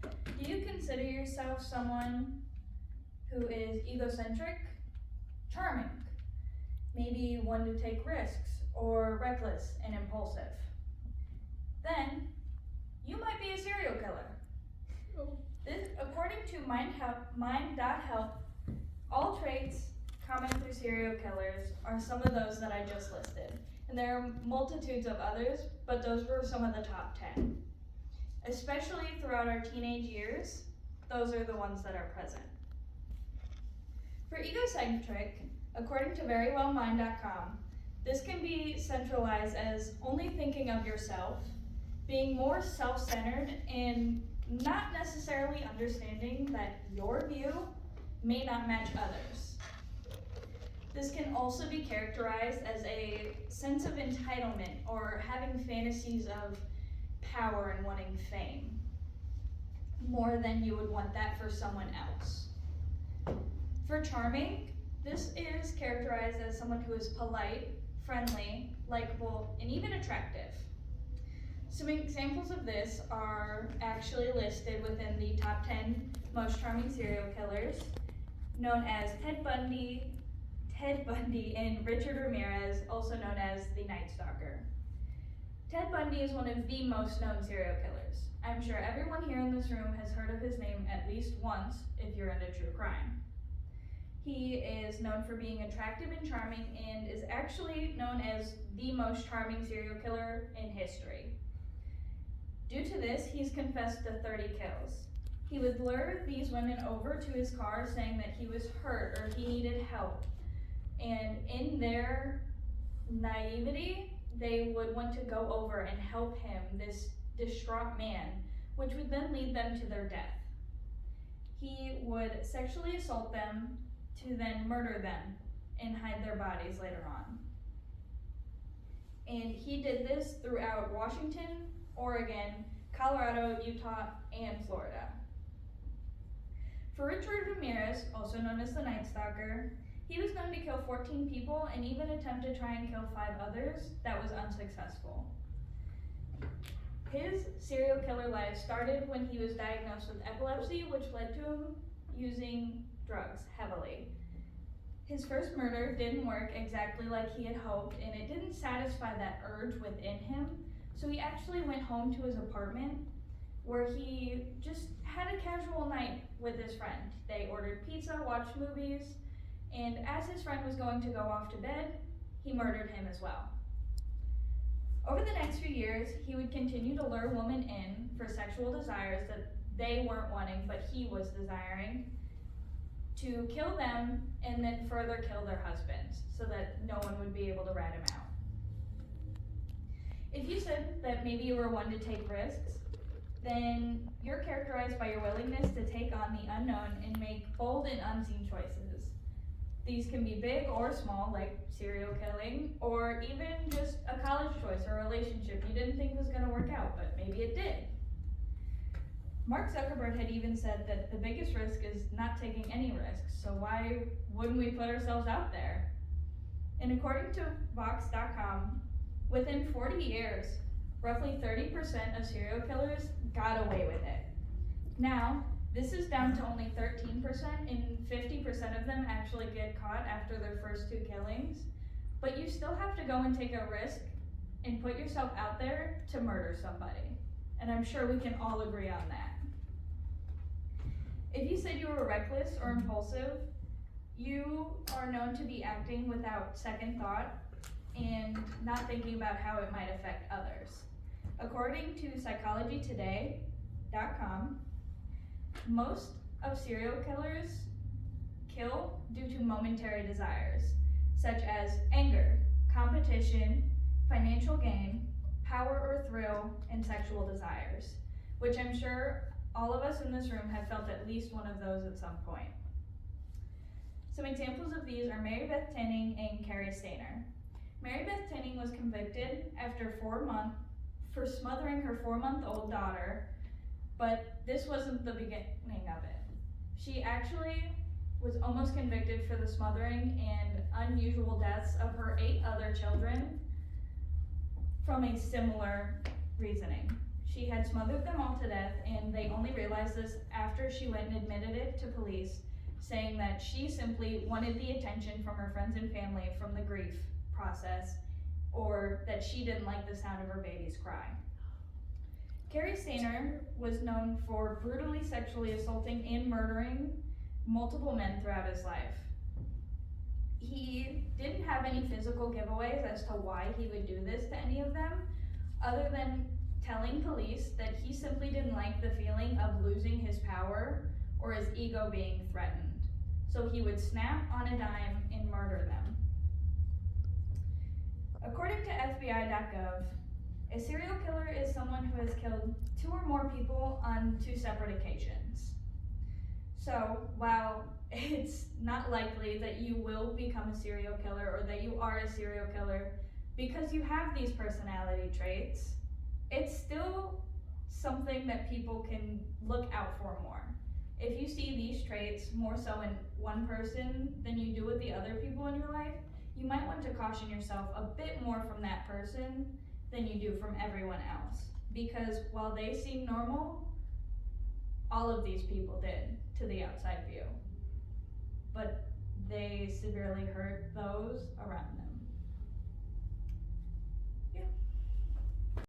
Do you consider yourself someone who is egocentric, charming, maybe one to take risks, or reckless and impulsive? Then you might be a serial killer. This, according to Mind.Health, all traits common through serial killers are some of those that I just listed. And there are multitudes of others, but those were some of the top 10. Especially throughout our teenage years, those are the ones that are present. For egocentric, according to verywellmind.com, this can be centralized as only thinking of yourself, being more self-centered, and not necessarily understanding that your view may not match others. This can also be characterized as a sense of entitlement or having fantasies of power and wanting fame, more than you would want that for someone else. For charming, this is characterized as someone who is polite, friendly, likable, and even attractive. Some examples of this are actually listed within the top 10 most charming serial killers, known as Ted Bundy, and Richard Ramirez, also known as the Night Stalker. Ted Bundy is one of the most known serial killers. I'm sure everyone here in this room has heard of his name at least once if you're into true crime. He is known for being attractive and charming and is actually known as the most charming serial killer in history. Due to this, he's confessed to 30 kills. He would lure these women over to his car saying that he was hurt or he needed help. And in their naivety, they would want to go over and help him, this distraught man, which would then lead them to their death. He would sexually assault them to then murder them and hide their bodies later on. And he did this throughout Washington, Oregon, Colorado, Utah, and Florida. For Richard Ramirez, also known as the Night Stalker, he was known to kill 14 people and even attempt to try and kill 5 others that was unsuccessful. His serial killer life started when he was diagnosed with epilepsy, which led to him using drugs heavily. His first murder didn't work exactly like he had hoped, and it didn't satisfy that urge within him, so he actually went home to his apartment where he just had a casual night with his friend. They ordered pizza, watched movies, and as his friend was going to go off to bed, he murdered him as well. Over the next few years, he would continue to lure women in for sexual desires that they weren't wanting, but he was desiring, to kill them and then further kill their husbands so that no one would be able to rat him out. If you said that maybe you were one to take risks, then you're characterized by your willingness to take on the unknown and make bold and unseen choices. These can be big or small, like serial killing, or even just a college choice or a relationship you didn't think was going to work out, but maybe it did. Mark Zuckerberg had even said that the biggest risk is not taking any risks, so why wouldn't we put ourselves out there? And according to Vox.com, within 40 years, roughly 30% of serial killers got away with it. Now, this is down to only 13%, and 50% of them actually get caught after their first 2 killings. But you still have to go and take a risk and put yourself out there to murder somebody. And I'm sure we can all agree on that. If you said you were reckless or impulsive, you are known to be acting without second thought and not thinking about how it might affect others. According to psychologytoday.com, most of serial killers kill due to momentary desires, such as anger, competition, financial gain, power or thrill, and sexual desires, which I'm sure all of us in this room have felt at least one of those at some point. Some examples of these are Mary Beth Tinning and Cary Stayner. Mary Beth Tinning was convicted after 4 months for smothering her 4-month-old daughter, but this wasn't the beginning of it. She actually was almost convicted for the smothering and unusual deaths of her 8 other children from a similar reasoning. She had smothered them all to death, and they only realized realized this after she went and admitted it to police, saying that she simply wanted the attention from her friends and family from the grief process, or that she didn't like the sound of her baby's cry. Cary Stayner was known for brutally sexually assaulting and murdering multiple men throughout his life. He didn't have any physical giveaways as to why he would do this to any of them, other than telling police that he simply didn't like the feeling of losing his power or his ego being threatened. So he would snap on a dime and murder them. According to FBI.gov, a serial killer is someone who has killed 2 or more people on 2 separate occasions. So while it's not likely that you will become a serial killer or that you are a serial killer because you have these personality traits, it's still something that people can look out for more. If you see these traits more so in one person than you do with the other people in your life, you might want to caution yourself a bit more from that person than you do from everyone else. Because while they seem normal, all of these people did to the outside view. But they severely hurt those around them.